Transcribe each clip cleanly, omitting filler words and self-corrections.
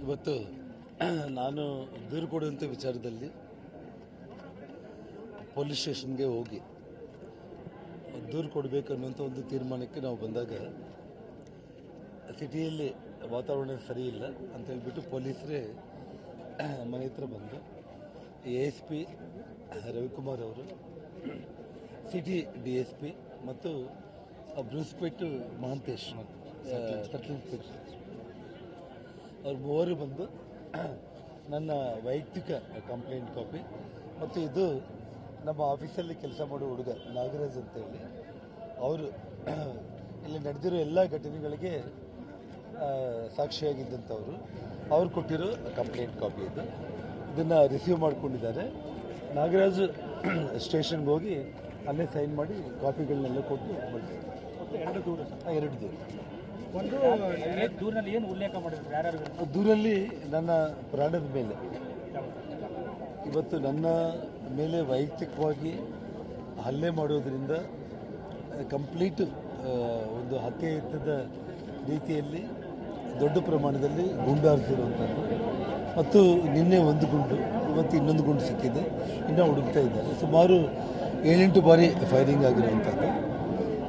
ಇವತ್ತು ನಾನು ದೂರು ಕೊಡುವಂಥ ವಿಚಾರದಲ್ಲಿ ಪೊಲೀಸ್ ಸ್ಟೇಷನ್ಗೆ ಹೋಗಿ ದೂರು ಕೊಡಬೇಕು ಅನ್ನುವಂಥ ಒಂದು ತೀರ್ಮಾನಕ್ಕೆ ನಾವು ಬಂದಾಗ ಸಿಟಿಯಲ್ಲಿ ವಾತಾವರಣ ಸರಿ ಇಲ್ಲ ಅಂತ ಹೇಳ್ಬಿಟ್ಟು ಪೊಲೀಸರೇ ಮನೆ ಹತ್ರ ಬಂದು ASP ರವಿಕುಮಾರ್ ಅವರು, ಸಿಟಿ DSP ಮತ್ತು ಬ್ರೂಸ್ಪೇಟ್ ಮಹಾಂತೇಶ್ ಸರ್ಕಲ್ ಇನ್ಸ್ಪೆಕ್ಟರ್ ಅವ್ರು ಮೂವರು ಬಂದು ನನ್ನ ವೈಯಕ್ತಿಕ ಕಂಪ್ಲೇಂಟ್ ಕಾಪಿ ಮತ್ತು ಇದು ನಮ್ಮ ಆಫೀಸಲ್ಲಿ ಕೆಲಸ ಮಾಡೋ ಹುಡುಗ ನಾಗರಾಜ್ ಅಂತೇಳಿ ಅವರು ಇಲ್ಲಿ ನಡೆದಿರೋ ಎಲ್ಲ ಘಟನೆಗಳಿಗೆ ಸಾಕ್ಷಿಯಾಗಿದ್ದಂಥವರು ಅವ್ರು ಕೊಟ್ಟಿರೋ ಕಂಪ್ಲೇಂಟ್ ಕಾಪಿ ಇದು. ಇದನ್ನು ರಿಸೀವ್ ಮಾಡ್ಕೊಂಡಿದ್ದಾರೆ. ನಾಗರಾಜ್ ಸ್ಟೇಷನ್ಗೆ ಹೋಗಿ ಅಲ್ಲೇ ಸೈನ್ ಮಾಡಿ ಕಾಪಿಗಳನ್ನೆಲ್ಲ ಕೊಟ್ಟು ಬಳಸಿದ್ದಾರೆ. ಎರಡು ದೂರಲ್ಲಿ ಏನು ಉಲ್ಲೇಖ ಮಾಡಿದ್ರು? ಯಾರ್ಯಾರು ದೂರಲ್ಲಿ ನನ್ನ ಪ್ರಾಣದ ಮೇಲೆ, ಇವತ್ತು ನನ್ನ ಮೇಲೆ ವೈಯಕ್ತಿಕವಾಗಿ ಹಲ್ಲೆ ಮಾಡೋದ್ರಿಂದ ಕಂಪ್ಲೀಟ್ ಒಂದು ಹತ್ಯೆ ಯತ್ನದ ರೀತಿಯಲ್ಲಿ ದೊಡ್ಡ ಪ್ರಮಾಣದಲ್ಲಿ ಗುಂಡಾರಿಸಿರುವಂಥದ್ದು ಮತ್ತು ನಿನ್ನೆ ಒಂದು ಗುಂಡು, ಇವತ್ತು ಇನ್ನೊಂದು ಗುಂಡು ಸಿಕ್ಕಿದೆ, ಇನ್ನೂ ಹುಡುಕ್ತಾ ಇದ್ದಾರೆ. ಸುಮಾರು 7-8 ಬಾರಿ ಫೈರಿಂಗ್ ಆಗಿರುವಂಥದ್ದು.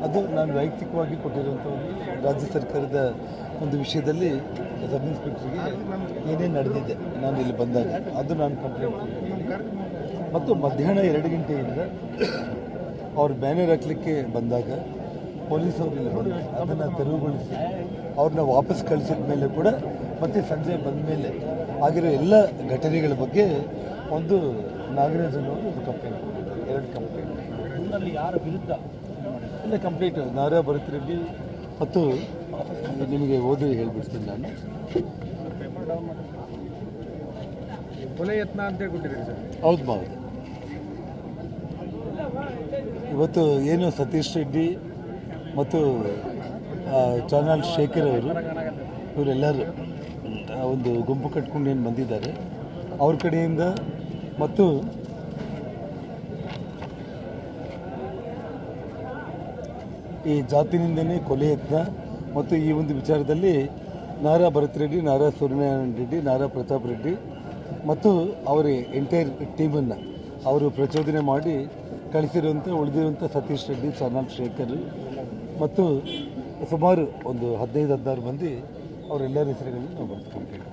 ಅದು ನಾನು ವೈಯಕ್ತಿಕವಾಗಿ ಕೊಟ್ಟಿರುವಂಥ ಒಂದು ರಾಜ್ಯ ಸರ್ಕಾರದ ಒಂದು ವಿಷಯದಲ್ಲಿ ಸಬ್ ಇನ್ಸ್ಪೆಕ್ಟರ್ಗೆ ಏನೇನು ನಡೆದಿದೆ ನಾನು ಇಲ್ಲಿ ಬಂದಾಗ ಅದು ನಾನು ಕಂಪ್ಲೇಂಟ್ ಕೊಟ್ಟಿದ್ದೀನಿ. ಮತ್ತು ಮಧ್ಯಾಹ್ನ 2 ಗಂಟೆಯಿಂದ ಅವ್ರು ಬ್ಯಾನರ್ ಹಾಕಲಿಕ್ಕೆ ಬಂದಾಗ ಪೊಲೀಸವರು ಇಲ್ಲಿ ಬಂದು ಅದನ್ನು ತೆರವುಗೊಳಿಸಿ ಅವ್ರನ್ನ ವಾಪಸ್ ಕಳಿಸಿದ ಮೇಲೆ ಕೂಡ ಮತ್ತೆ ಸಂಜೆ ಬಂದ ಮೇಲೆ ಆಗಿರೋ ಎಲ್ಲ ಘಟನೆಗಳ ಬಗ್ಗೆ ಒಂದು ನಾಗರಾಜ್ ಅನ್ನೋರು ಒಂದು ಕಂಪ್ಲೇಂಟ್ ಕೊಟ್ಟಿದ್ದಾರೆ. 2 ಕಂಪ್ಲೇಂಟ್. ದೂರಲ್ಲಿ ಯಾರ ವಿರುದ್ಧ? ಇಲ್ಲ, ಕಂಪ್ಲೀಟ್ ನಾರಾ ಭರತ್ ರೆಡ್ಡಿ ಮತ್ತು ನಿಮಗೆ ಓದಿ ಹೇಳ್ಬಿಡ್ತೀನಿ ನಾನು. ಕೊಲೆ ಯತ್ನ ಅಂತ ಕೊಟ್ಟಿದ್ದೀರಿ ಸರ್? ಹೌದು ಹೌದು. ಇವತ್ತು ಏನು ಸತೀಶ್ ರೆಡ್ಡಿ ಮತ್ತು ಚಾನಲ್ ಶೇಖರ್ ಅವರು ಇವರೆಲ್ಲರೂ ಒಂದು ಗುಂಪು ಕಟ್ಕೊಂಡು ಏನು ಬಂದಿದ್ದಾರೆ ಅವ್ರ ಕಡೆಯಿಂದ ಮತ್ತು ಈ ಜಾತಿನಿಂದನೇ ಕೊಲೆ ಯತ್ನ ಮತ್ತು ಈ ಒಂದು ವಿಚಾರದಲ್ಲಿ ನಾರಾ ಭರತ್ ರೆಡ್ಡಿ, ನಾರಾ ಸೂರ್ಯನಾರಾಯಣ ರೆಡ್ಡಿ, ನಾರಾ ಪ್ರತಾಪ್ ರೆಡ್ಡಿ ಮತ್ತು ಅವರ ಎಂಟೈರ್ ಟೀಮನ್ನು ಅವರು ಪ್ರಚೋದನೆ ಮಾಡಿ ಕಳಿಸಿರುವಂಥ ಉಳಿದಿರುವಂಥ ಸತೀಶ್ ರೆಡ್ಡಿ, ಚಾನಲ್ ಶೇಖರ್ ಮತ್ತು ಸುಮಾರು ಒಂದು 15-16 ಮಂದಿ ಅವರೆಲ್ಲರ ಹೆಸರುಗಳನ್ನು ನಾವು ಬರ್ದು ಕಂಪ್ಲೇಂಟ್